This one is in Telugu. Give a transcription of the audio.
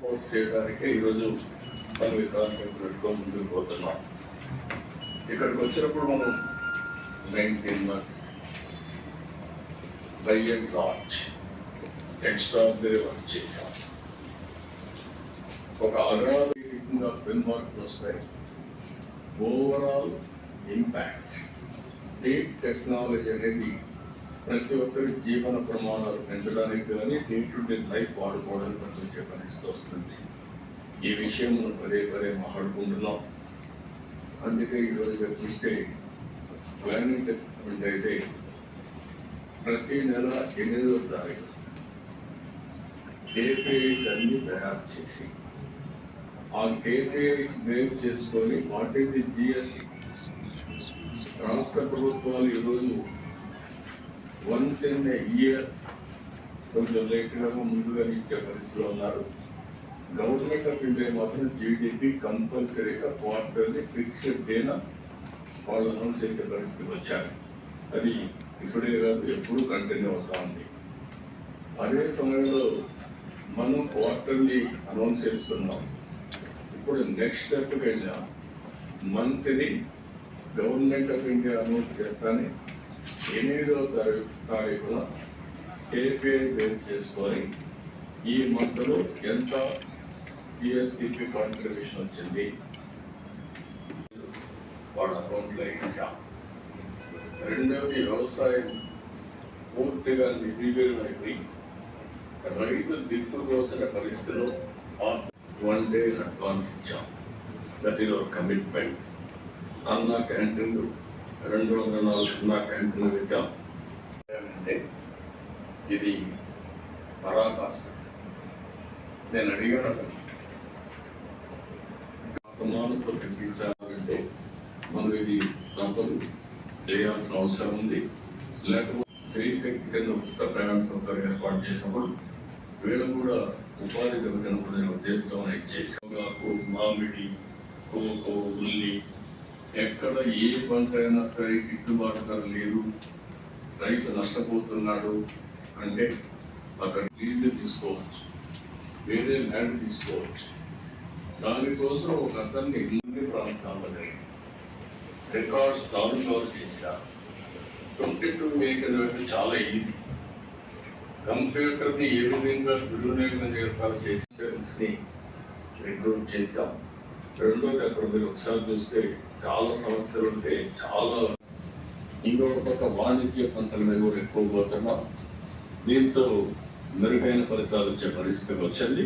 పోస్ట్ చేయడానికి ఈరోజు మనం కాన్ఫరెన్స్ పెట్టుకొని ముందుకు పోతున్నాం. ఇక్కడికి వచ్చినప్పుడు మనం 19 months by and large extraordinary work చేశాం. ఒక అగ్రాధికంగా ఫిల్మ్ మార్కులు వస్తాయి. ఓవరాల్ ఇంపాక్ట్ డీప్ టెక్నాలజీ అనేది ప్రతి ఒక్కరి జీవన ప్రమాణాలు పెంచడానికి కానీ డే టు డే లైఫ్ వాడుకోవడానికి పనిచేసే పరిస్థితి వస్తుంది. ఈ విషయం మనం పదే పదే మాట్లాడుకుంటున్నాం. అందుకే ఈరోజు చూస్తే ప్లానింగ్ డిపార్ట్మెంట్ అయితే ప్రతి నెల 8వ తారీఖు KPIs అన్ని తయారు చేసి ఆ KPIs బేస్ చేసుకొని వాట్ ఈస్ ది GST రాష్ట్ర ప్రభుత్వాలు ఈరోజు వన్స్ ఇన్ ఏ ఇయర్ కొంచెం లేట్గా ముందుగా ఇచ్చే పరిస్థితిలో ఉన్నారు. గవర్నమెంట్ ఆఫ్ ఇండియా మాత్రం GDP కంపల్సరీగా క్వార్టర్లీ ఫిక్స్డ్ డేనా వాళ్ళు అనౌన్స్ చేసే పరిస్థితికి వచ్చారు. అది ఇప్పుడే కాదు, ఎప్పుడు కంటిన్యూ అవుతా ఉంది. అదే సమయంలో మనం క్వార్టర్లీ అనౌన్స్ చేస్తున్నాం. ఇప్పుడు నెక్స్ట్ స్టెప్కి వెళ్ళాం. Monthly government of India announce చేస్తానే 8వ తారీఖున KPI బేస్ చేసుకొని ఈ మంత్లో ఎంత GSTP కాంట్రిబ్యూషన్ వచ్చింది వాళ్ళ అకౌంట్లో ఇస్తాం. రెండవది వ్యవసాయం పూర్తిగా నిర్వీర్యం అయిపోయి రైతులు దిక్కుపోతున్న పరిస్థితిలో 1 day అడ్వాన్స్ ఇచ్చాం. That is our commitment. అన్న క్యాంటీన్లు 240 క్యాంటీన్లు పెట్టాం. ఇది పరాకాష్ట. నేను అడిగాను సమానతో కనిపించాలంటే మనం ఇది తప్పదు చేయాల్సిన అవసరం ఉంది. లేకపోతే శ్రీశక్తి కింద ఉచిత ప్రయాణ సౌకర్యం ఏర్పాటు చేసినప్పుడు వీళ్ళు కూడా ఉపాధి కల్పించిన ఉద్దేశంతో ఇచ్చేసాకు మామిడి, కోకో, ఉల్లి ఎక్కడ ఏ పంట అయినా సరే గిట్టుబాటు ధర లేదు, రైతు నష్టపోతున్నాడు అంటే అక్కడ లీజు తీసుకోవచ్చు, వేరే ల్యాండ్ తీసుకోవచ్చు. దానికోసం ఒక అతన్ని ఇన్ని ప్రాంతాల్లో రికార్డ్స్ కవర్ చేశారు. 22 acres చాలా ఈజీ. కంప్యూటర్ని ఏ విధంగా దుర్వినియోగం చేస్తారో చేసి రిక్రూట్ చేశాం. రెండోది అక్కడ మీరు ఒకసారి చూస్తే చాలా సమస్యలు ఉంటే చాలా ఇంకొక పక్క వాణిజ్య పంటల మీద కూడా ఎక్కువ పోతున్నాం. దీంతో మెరుగైన ఫలితాలు వచ్చే పరిస్థితి వచ్చింది.